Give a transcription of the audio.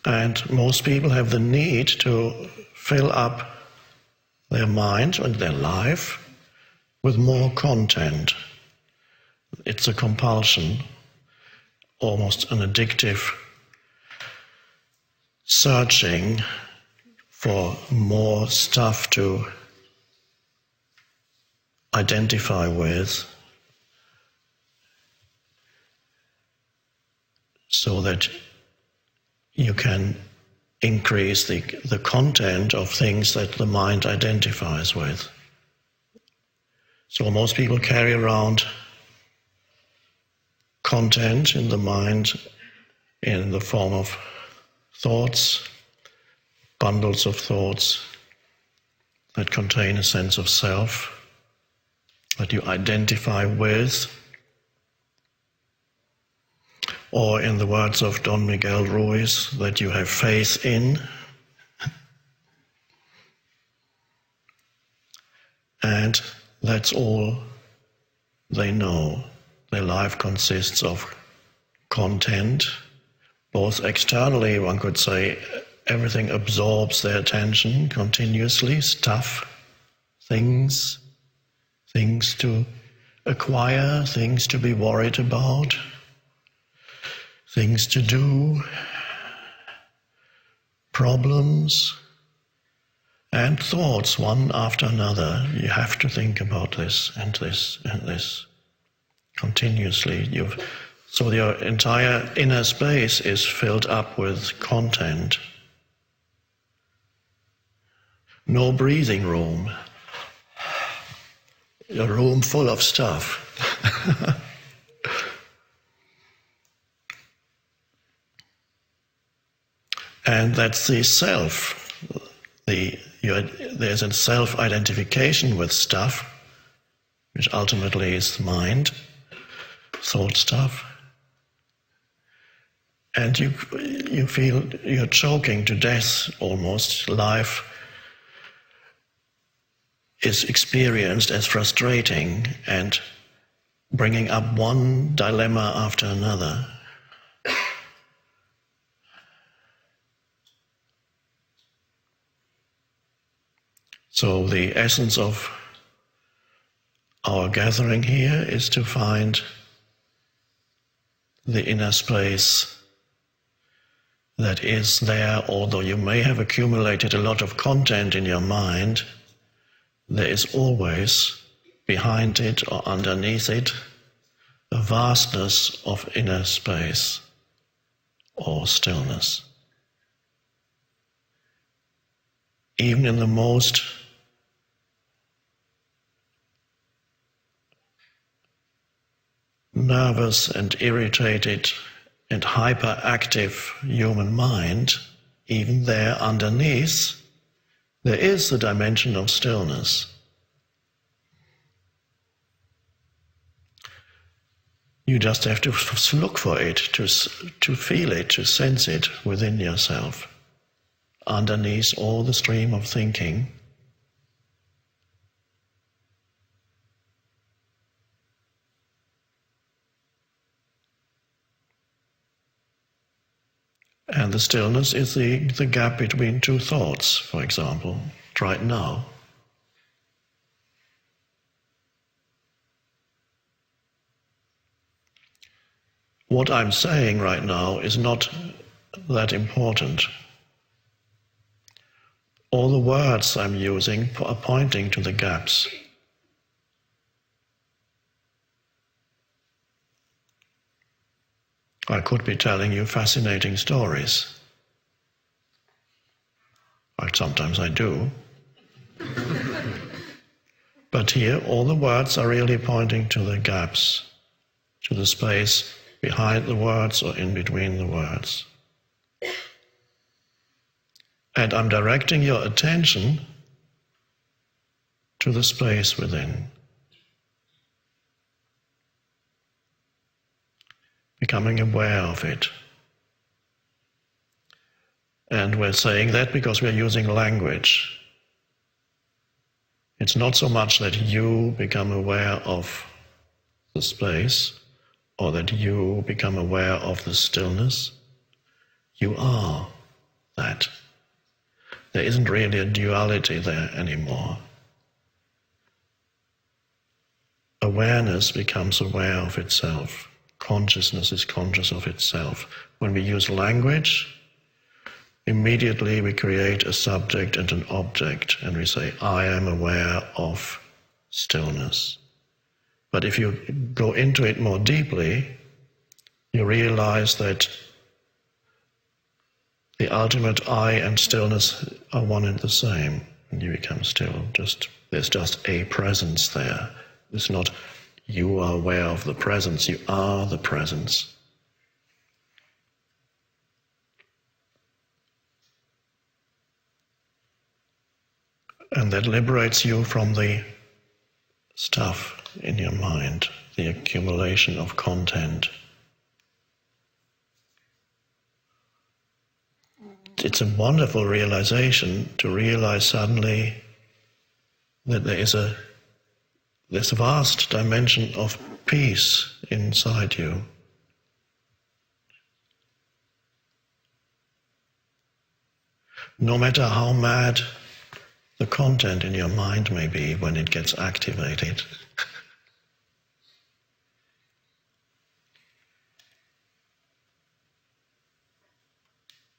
And most people have the need to fill up their mind and their life with more content. It's a compulsion, almost an addictive searching for more stuff to identify with, so that you can increase the content of things that the mind identifies with. So most people carry around content in the mind in the form of thoughts, bundles of thoughts that contain a sense of self, that you identify with, or in the words of Don Miguel Ruiz, that you have faith in. And that's all they know. Their life consists of content, both externally, one could say, everything absorbs their attention continuously, stuff, things to acquire, things to be worried about, things to do, problems, and thoughts one after another. You have to think about this and this and this continuously. So your entire inner space is filled up with content. No breathing room. A room full of stuff. And that's the self. There's a self-identification with stuff, which ultimately is the mind, thought stuff. And you feel you're choking to death almost. Life is experienced as frustrating and bringing up one dilemma after another. So the essence of our gathering here is to find the inner space that is there. Although you may have accumulated a lot of content in your mind, there is always behind it or underneath it a vastness of inner space or stillness. Even in the most nervous and irritated and hyperactive human mind, even there underneath, there is the dimension of stillness. You just have to look for it, to feel it, to sense it within yourself, underneath all the stream of thinking. And the stillness is the gap between two thoughts, for example, right now. What I'm saying right now is not that important. All the words I'm using are pointing to the gaps. I could be telling you fascinating stories. Like sometimes I do. But here, all the words are really pointing to the gaps, to the space behind the words or in between the words. And I'm directing your attention to the space within. Becoming aware of it. And we're saying that because we're using language. It's not so much that you become aware of the space or that you become aware of the stillness. You are There isn't really a duality there anymore. Awareness becomes aware of itself. Consciousness is conscious of itself. When we use language, immediately we create a subject and an object, and we say, I am aware of stillness. But if you go into it more deeply, you realize that the ultimate I and stillness are one and the same, and you become still. There's just a presence there. It's not you are aware of the presence, you are the presence. And that liberates you from the stuff in your mind, the accumulation of content. It's a wonderful realization to realize suddenly that there is this vast dimension of peace inside you. No matter how mad the content in your mind may be when it gets activated,